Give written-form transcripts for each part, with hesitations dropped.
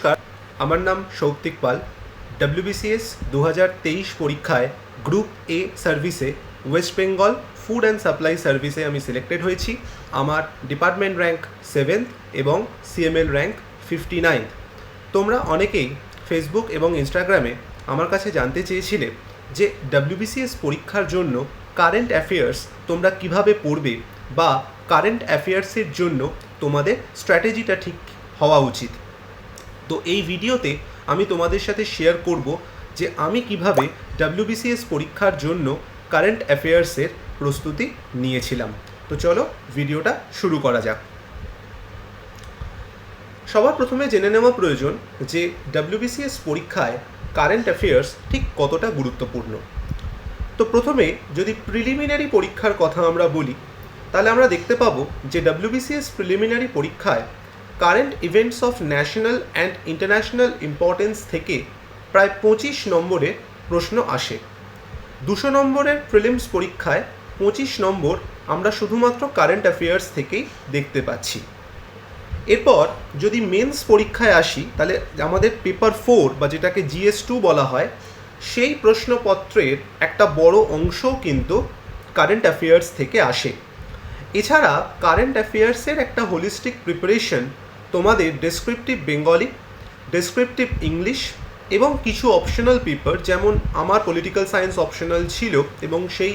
নমস্কার, আমার নাম সৌক্তিক পাল। ডব্লিউবিসিএস 2023 পরীক্ষায় গ্রুপ এ সার্ভিসে West Bengal food and supply সার্ভিসে আমি সিলেক্টেড হয়েছি। আমার ডিপার্টমেন্ট র্যাঙ্ক 7th এবং সিএমএল র্যাঙ্ক 59th। তোমরা অনেকেই ফেসবুক এবং ইনস্টাগ্রামে আমার কাছে জানতে চেয়েছিলে যে ডব্লিউবিসিএস পরীক্ষার জন্য কারেন্ট অ্যাফেয়ার্স তোমরা কিভাবে পড়বে বা কারেন্ট অ্যাফেয়ার্সের জন্য তোমাদের স্ট্র্যাটেজিটা ঠিক হওয়া উচিত। তো এই ভিডিওতে আমি তোমাদের সাথে শেয়ার করব যে আমি কিভাবে ডব্লিউবিসিএস পরীক্ষার জন্য কারেন্ট অ্যাফেয়ার্সের প্রস্তুতি নিয়েছিলাম। তো চলো ভিডিওটা শুরু করা যাক। সবার প্রথমে জেনে নেওয়া প্রয়োজন যে ডব্লিউবিসিএস পরীক্ষায় কারেন্ট অ্যাফেয়ার্স ঠিক কতটা গুরুত্বপূর্ণ। তো প্রথমে যদি প্রিলিমিনারি পরীক্ষার কথা আমরা বলি, তাহলে আমরা দেখতে পাবো যে ডব্লিউবিসিএস প্রিলিমিনারি পরীক্ষায় current events of national and international importance থেকে প্রায় 25 নম্বরের প্রশ্ন আসে। 200 নম্বরের প্রিলিমস পরীক্ষায় 25 নম্বর আমরা শুধুমাত্র কারেন্ট অ্যাফেয়ার্স থেকেই দেখতে পাচ্ছি। এরপর যদি মেন্স পরীক্ষায় আসি, তাহলে আমাদের পেপার 4 বা যেটাকে GS2 বলা হয়, সেই প্রশ্নপত্রের একটা বড় অংশও কিন্তু কারেন্ট অ্যাফেয়ার্স থেকে আসে। এছাড়া কারেন্ট অ্যাফেয়ার্সের একটা হোলিস্টিক প্রিপারেশন তোমাদের ডেসক্রিপটিভ বেঙ্গলি, ডেসক্রিপটিভ ইংলিশ এবং কিছু অপশনাল পেপার, যেমন আমার পলিটিক্যাল সায়েন্স অপশনাল ছিল এবং সেই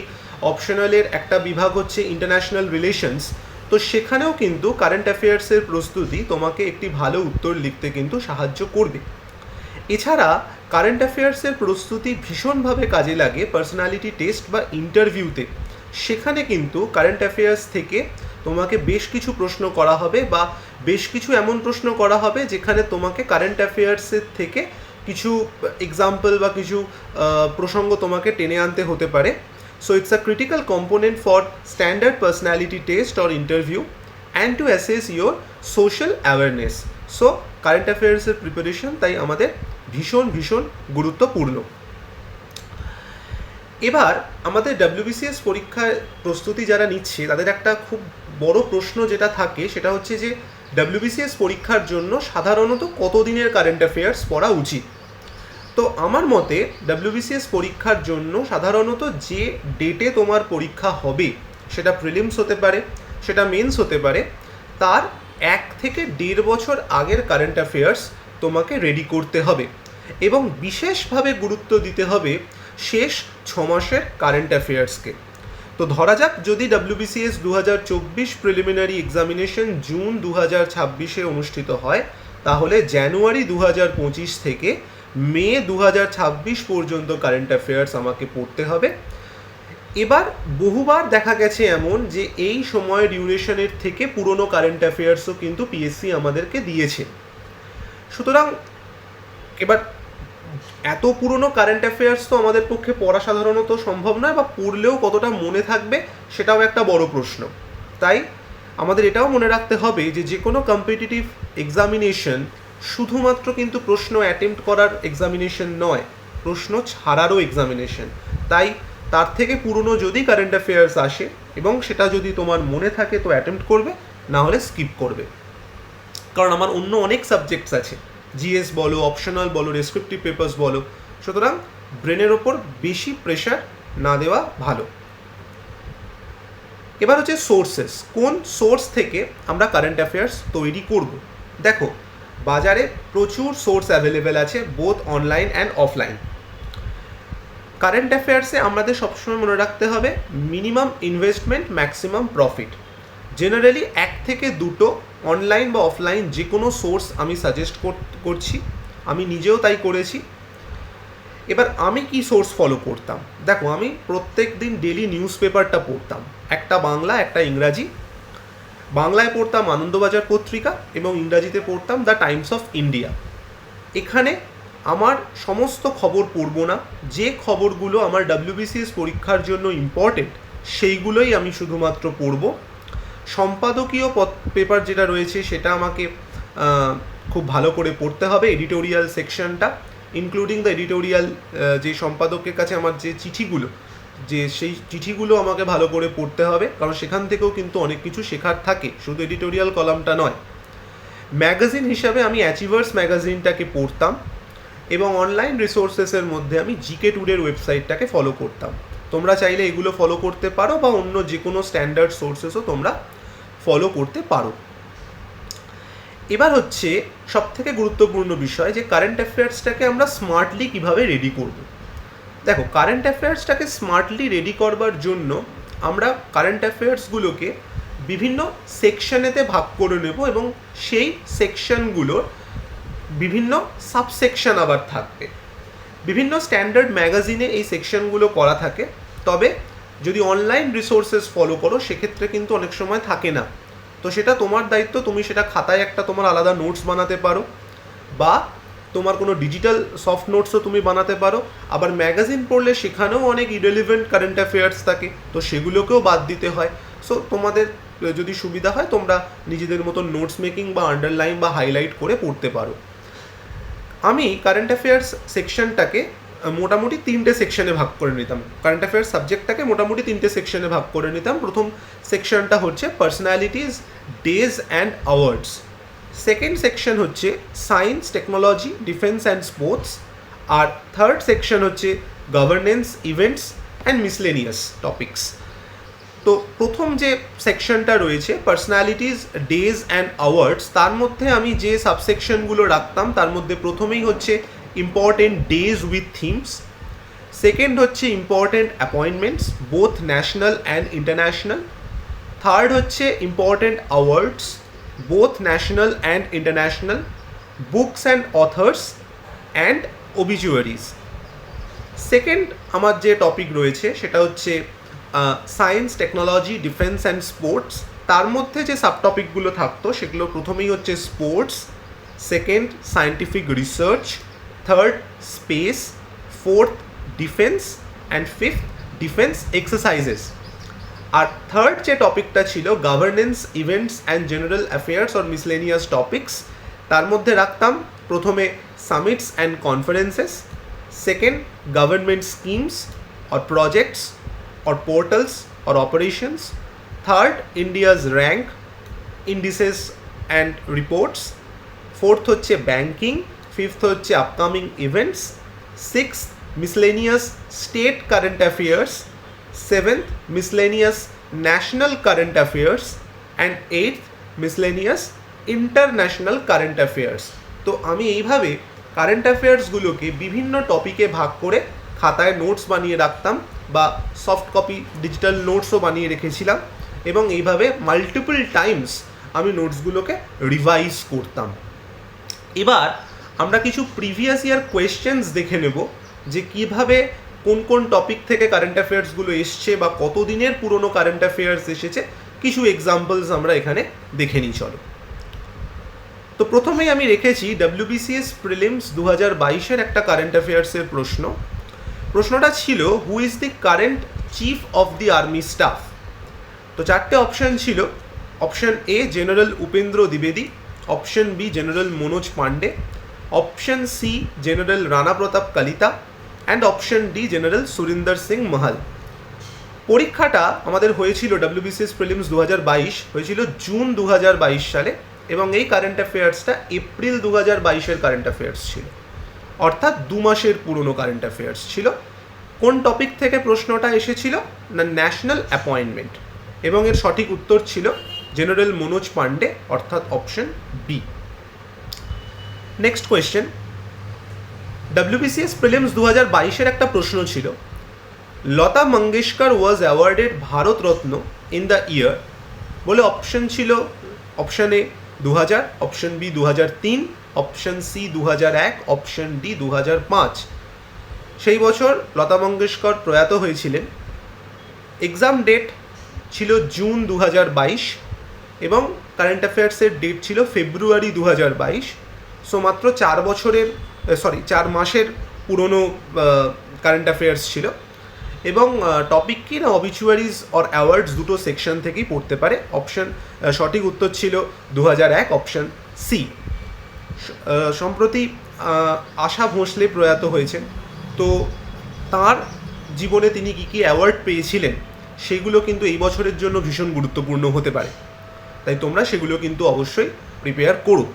অপশনালের একটা বিভাগ হচ্ছে ইন্টারন্যাশনাল রিলেশনস। তো সেখানেও কিন্তু কারেন্ট অ্যাফেয়ার্সের প্রস্তুতি তোমাকে একটি ভালো উত্তর লিখতে কিন্তু সাহায্য করবে। এছাড়া কারেন্ট অ্যাফেয়ার্সের প্রস্তুতি ভীষণভাবে কাজে লাগে পার্সোনালিটি টেস্ট বা ইন্টারভিউতে। সেখানে কিন্তু কারেন্ট অ্যাফেয়ার্স থেকে তোমাকে বেশ কিছু প্রশ্ন করা হবে বা বেশ কিছু এমন প্রশ্ন করা হবে যেখানে তোমাকে কারেন্ট অ্যাফেয়ার্সের থেকে কিছু এক্সাম্পল বা কিছু প্রসঙ্গ তোমাকে টেনে আনতে হতে পারে। So it's a critical component for standard personality test or interview and to assess your social awareness. So current অ্যাফেয়ার্সের প্রিপারেশন তাই আমাদের ভীষণ ভীষণ গুরুত্বপূর্ণ। এবার আমাদের ডব্লিউবিসিএস পরীক্ষার প্রস্তুতি যারা নিচ্ছে তাদের একটা খুব বড় প্রশ্ন যেটা থাকে সেটা হচ্ছে যে ডব্লিউবিসিএস পরীক্ষার জন্য সাধারণত কতদিনের কারেন্ট অ্যাফেয়ার্স পড়া উচিত। তো আমার মতে ডব্লিউবিসিএস পরীক্ষার জন্য সাধারণত যে ডেটে তোমার পরীক্ষা হবে, সেটা প্রিলিমস হতে পারে, সেটা মেন্স হতে পারে, তার 1 থেকে 1.5 বছর আগের কারেন্ট অ্যাফেয়ার্স তোমাকে রেডি করতে হবে এবং বিশেষভাবে গুরুত্ব দিতে হবে শেষ 6 মাসের কারেন্ট অ্যাফেয়ার্সকে। তো ধরা যাক যদি ডব্লিউবিসিএস 2024 প্রিলিমিনারি এক্সামিনেশন জুন 2026-এ অনুষ্ঠিত হয়, তাহলে জানুয়ারি 2025 থেকে মে 2026 পর্যন্ত কারেন্ট অ্যাফেয়ার্স আমাকে পড়তে হবে। এবার বহুবার দেখা গেছে এমন যে এই সময় ডিউরেশনের থেকে পুরনো কারেন্ট অ্যাফেয়ার্সও কিন্তু পিএসসি আমাদেরকে দিয়েছে। সুতরাং এবার এত পুরনো কারেন্ট অ্যাফেয়ার্স তো আমাদের পক্ষে পড়া সাধারণত সম্ভব নয়, বা পড়লেও কতটা মনে থাকবে সেটাও একটা বড় প্রশ্ন। তাই আমাদের এটাও মনে রাখতে হবে যে যে কোনো কম্পিটিটিভ এক্সামিনেশন শুধুমাত্র কিন্তু প্রশ্ন অ্যাটেম্প্ট করার এক্সামিনেশন নয়, প্রশ্ন ছাড়ারও এক্সামিনেশন। তাই তার থেকে পুরনো যদি কারেন্ট অ্যাফেয়ার্স আসে এবং সেটা যদি তোমার মনে থাকে তো অ্যাটেম্প্ট করবে, না হলে স্কিপ করবে। কারণ আমার অন্য অনেক সাবজেক্টস আছে, জিএস বলো, অপশনাল বলো, ডেসক্রিপটিভ পেপার্স বলো। সুতরাং ব্রেনের ওপর বেশি প্রেশার না দেওয়া ভালো। এবার হচ্ছে সোর্সেস, কোন সোর্স থেকে আমরা কারেন্ট অ্যাফেয়ার্স তৈরি করব। দেখো, বাজারে প্রচুর সোর্স অ্যাভেলেবেল আছে, both online and offline. Current অ্যাফেয়ার্সে আমাদের সবসময় মনে রাখতে হবে minimum investment maximum profit. Generally 1 থেকে 2টো অনলাইন বা অফলাইন যে কোনো সোর্স আমি সাজেস্ট করছি, আমি নিজেও তাই করেছি। এবার আমি কি সোর্স ফলো করতাম, দেখো আমি প্রত্যেক দিন ডেলি নিউজ পেপারটা পড়তাম, একটা বাংলা একটা ইংরাজি। বাংলায় পড়তাম আনন্দবাজার পত্রিকা এবং ইংরাজিতে পড়তাম দ্য টাইমস অফ ইন্ডিয়া। এখানে আমার সমস্ত খবর পড়বো না, যে খবরগুলো আমার ডব্লিউবিসিএস পরীক্ষার জন্য ইম্পর্টেন্ট সেইগুলোই আমি শুধুমাত্র পড়ব। সম্পাদকীয় পেপার যেটা রয়েছে সেটা আমাকে খুব ভালো করে পড়তে হবে, এডিটোরিয়াল সেকশনটা ইনক্লুডিং দ্য এডিটোরিয়াল, যে সম্পাদকের কাছে আমার যে চিঠিগুলো, যে সেই চিঠিগুলো আমাকে ভালো করে পড়তে হবে, কারণ সেখান থেকেও কিন্তু অনেক কিছু শেখার থাকে, শুধু এডিটোরিয়াল কলামটা নয়। ম্যাগাজিন হিসাবে আমি অ্যাচিভার্স ম্যাগাজিনটাকে পড়তাম এবং অনলাইন রিসোর্সেসের মধ্যে আমি জিকে টুডের ওয়েবসাইটটাকে ফলো করতাম। তোমরা চাইলে এগুলো ফলো করতে পারো বা অন্য যে কোনো স্ট্যান্ডার্ড সোর্সেসও তোমরা ফলো করতে পারো। এবার হচ্ছে সবথেকে গুরুত্বপূর্ণ বিষয় যে কারেন্ট অ্যাফেয়ার্সটাকে আমরা স্মার্টলি কিভাবে রেডি করব। দেখো, কারেন্ট অ্যাফেয়ার্সটাকে স্মার্টলি রেডি করবার জন্য আমরা কারেন্ট অ্যাফেয়ার্সগুলোকে বিভিন্ন সেকশনেতে ভাগ করে নেব এবং সেই সেকশনগুলোর বিভিন্ন সাবসেকশন আবার থাকবে। বিভিন্ন স্ট্যান্ডার্ড ম্যাগাজিনে এই সেকশনগুলো করা থাকে, তবে যদি অনলাইন রিসোর্সেস ফলো করো সেক্ষেত্রে কিন্তু অনেক সময় থাকে না। তো সেটা তোমার দায়িত্ব, তুমি সেটা খাতায় একটা তোমার আলাদা নোটস বানাতে পারো বা তোমার কোনো ডিজিটাল সফট নোটসও তুমি বানাতে পারো। আবার ম্যাগাজিন পড়লে সেখানেও অনেক ইরেলিভেন্ট কারেন্ট অ্যাফেয়ার্স থাকে, তো সেগুলোকেও বাদ দিতে হয়। সো তোমাদের যদি সুবিধা হয় তোমরা নিজেদের মতো নোটস মেকিং বা আন্ডারলাইন বা হাইলাইট করে পড়তে পারো। আমি কারেন্ট অ্যাফেয়ার্স সেকশনটাকে মোটামুটি 3টে সেকশনে ভাগ করে নিতাম। কারেন্ট অ্যাফেয়ার্স সাবজেক্টটাকে মোটামুটি 3টে সেকশনে ভাগ করে নিতাম। প্রথম সেকশনটা হচ্ছে personalities, days and awards. Second section হচ্ছে science, technology, defence and sports. আর থার্ড সেকশন হচ্ছে governance, events and miscellaneous topics. তো প্রথম যে সেকশনটা রয়েছে পার্সোনালিটিস, ডেজ অ্যান্ড অ্যাওয়ার্ডস, তার মধ্যে আমি যে সাবসেকশনগুলো রাখতাম তার মধ্যে প্রথমেই হচ্ছে important days with themes. Second হচ্ছে important appointments both national and international. Third হচ্ছে important awards both national and international, books and authors and obituaries. Second আমার যে টপিক রয়েছে সেটা হচ্ছে science, technology, defence and sports. তার মধ্যে যে সাবটপিকগুলো থাকতো সেগুলো প্রথমেই হচ্ছে sports, second scientific research, third space, fourth defence and fifth defence exercises. আর থার্ড যে টপিকটা ছিল governance, events and general affairs or miscellaneous topics. তার মধ্যে রাখতাম প্রথমে summits and conferences, second government schemes or projects or portals or operations, third India's rank, indices and reports, fourth হচ্ছে banking, fifth হচ্ছে upcoming events, sixth miscellaneous state current affairs, seventh miscellaneous national current affairs and eighth miscellaneous international current affairs. তো আমি এইভাবে current অ্যাফেয়ার্সগুলোকে বিভিন্ন টপিকে ভাগ করে খাতায় নোটস বানিয়ে রাখতাম বা সফট কপি ডিজিটাল নোটসও বানিয়ে রেখেছিলাম এবং এইভাবে মাল্টিপল টাইমস আমি নোটসগুলোকে রিভাইজ করতাম। এবার আমরা কিছু প্রিভিয়াস ইয়ার কোয়েশ্চেন্স দেখে নেব যে কিভাবে কোন কোন টপিক থেকে কারেন্ট অ্যাফেয়ার্সগুলো এসছে বা কতদিনের পুরনো কারেন্ট অ্যাফেয়ার্স এসেছে, কিছু এক্সাম্পলস আমরা এখানে দেখে নিই। চলো, তো প্রথমেই আমি রেখেছি WBCS প্রিলিমস 2022-এর একটা কারেন্ট অ্যাফেয়ার্সের প্রশ্ন। প্রশ্নটা ছিল who is the current chief of the army staff. তো চারটে অপশান ছিল। অপশান এ জেনারেল উপেন্দ্র দ্বিবেদী, option B general Manoj Pande, option C general Rana Pratap Kalita and option D general Surinder Singh Mahal. পরীক্ষাটা আমাদের হয়েছিল WBCS প্রিলিমস 2022 হয়েছিল জুন 2022 সালে এবং এই কারেন্ট অ্যাফেয়ার্সটা এপ্রিল 2022-এর কারেন্ট অ্যাফেয়ার্স ছিল, অর্থাৎ 2 মাসের পুরনো কারেন্ট অ্যাফেয়ার্স ছিল। কোন টপিক থেকে প্রশ্নটা এসেছিল না ন্যাশনাল অ্যাপয়েন্টমেন্ট, এবং এর সঠিক উত্তর ছিল জেনারেল মনোজ পান্ডে, অর্থাৎ option B. Next question, WBCS prelims 2022-এর একটা প্রশ্ন ছিল Lata Mangeshkar was awarded Bharat Ratna in the year. বলে অপশন ছিল option A 2000, option B 2003, option C 2001, option D 2005। সেই বছর লতা মঙ্গেশকর প্রয়াত হয়েছিলেন। এক্সাম ডেট ছিল জুন 2022 এবং কারেন্ট অ্যাফেয়ার্সের ডেট ছিল ফেব্রুয়ারি 2022। সো মাত্র 4 মাসের পুরনো কারেন্ট অ্যাফেয়ার্স ছিল এবং টপিক কি না অবিচুয়ারিজ অর অ্যাওয়ার্ডস দুটো সেকশন থেকেই পড়তে পারে। অপশন সঠিক উত্তর ছিল 2001, অপশন সি। সম্প্রতি আশা ভোঁসলে প্রয়াত হয়েছেন, তো তার জীবনে তিনি কী কী অ্যাওয়ার্ড পেয়েছিলেন সেগুলো কিন্তু এই বছরের জন্য ভীষণ গুরুত্বপূর্ণ হতে পারে, তাই তোমরা সেগুলো কিন্তু অবশ্যই প্রিপেয়ার করো।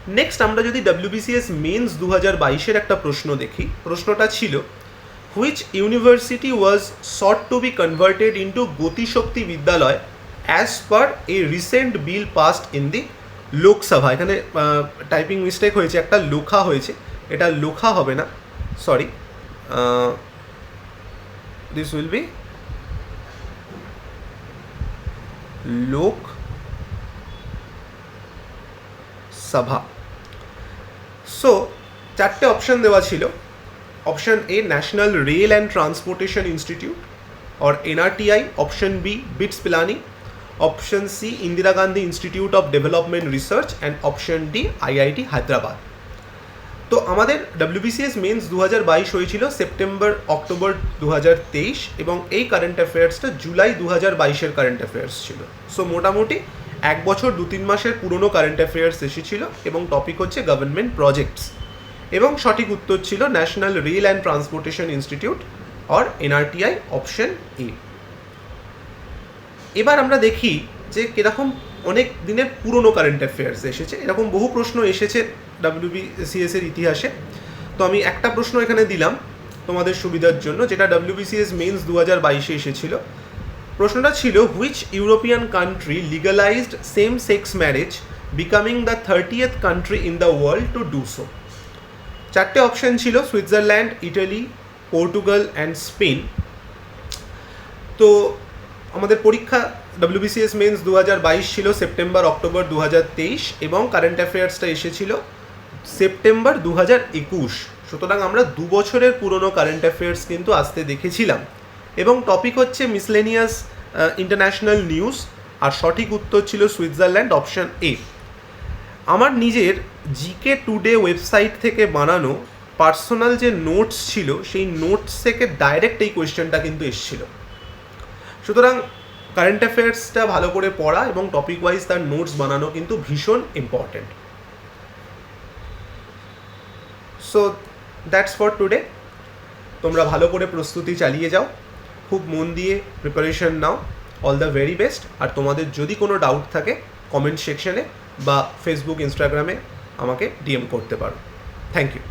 নেক্সট আমরা যদি WBCS মেন্স 2022-এর একটা প্রশ্ন দেখি, প্রশ্নটা ছিল which university was sought to be converted into Gati Shakti Vidyalaya as per a recent bill passed in the Lok Sabha. এখানে টাইপিং মিস্টেক হয়েছে, একটা লোখা হয়েছে, এটা লোখা হবে না, সরি, দিস উইল বি লোক সভা। সো চারটে অপশন দেওয়া ছিল। Option A national rail and transportation institute और NRTI, option B BITS Pilani, option C Indira Gandhi institute of development research and option D IIT Hyderabad. তো আমাদের WBCS মেন্স 2022 হয়েছিল সেপ্টেম্বর অক্টোবর 2023 এবং এই কারেন্ট অ্যাফেয়ার্সটা জুলাই 2022-এর কারেন্ট অ্যাফেয়ার্স ছিল। সো মোটামুটি 1 বছর 2-3 মাসের পুরনো কারেন্ট অ্যাফেয়ার্স এসেছিল এবং টপিক হচ্ছে গভর্নমেন্ট প্রজেক্টস, এবং সঠিক উত্তর ছিল national rail and transportation institute और NRTI, অপশন এ। এবার আমরা দেখি যে কীরকম অনেক দিনের পুরনো কারেন্ট অ্যাফেয়ার্স এসেছে। এরকম বহু প্রশ্ন এসেছে WBCS-এর ইতিহাসে। তো আমি একটা প্রশ্ন এখানে দিলাম তোমাদের সুবিধার জন্য, যেটা WBCS মেন্স 2022-এ এসেছিল। প্রশ্নটা ছিল which European country legalised same sex marriage becoming the 30th country in the world to do so. চারটে অপশন ছিল Switzerland, Italy, Portugal and Spain. তো আমাদের পরীক্ষা WBCS মেন্স 2022 ছিল সেপ্টেম্বর অক্টোবর 2023 এবং কারেন্ট অ্যাফেয়ার্সটা এসেছিল সেপ্টেম্বর 2021। সুতরাং আমরা 2 বছরের পুরনো কারেন্ট অ্যাফেয়ার্স কিন্তু আসতে দেখেছিলাম এবং টপিক হচ্ছে মিসলেনিয়াস ইন্টারন্যাশনাল নিউজ, আর সঠিক উত্তর ছিল সুইজারল্যান্ড, অপশন এ। আমার নিজের জিকে টুডে ওয়েবসাইট থেকে বানানো পার্সোনাল যে নোটস ছিল সেই নোটস থেকে ডাইরেক্ট এই কোয়েশ্চেনটা কিন্তু এসেছিল। সুতরাং কারেন্ট অ্যাফেয়ার্সটা ভালো করে পড়া এবং টপিক ওয়াইজ তার নোটস বানানো কিন্তু ভীষণ important. So that's for today. তোমরা ভালো করে প্রস্তুতি চালিয়ে যাও, খুব মন দিয়ে প্রিপারেশন নাও। All the very best. আর তোমাদের যদি কোনো ডাউট থাকে কমেন্ট সেকশনে বা ফেসবুক, ইনস্টাগ্রামে আমাকে DM করতে পারো। Thank you.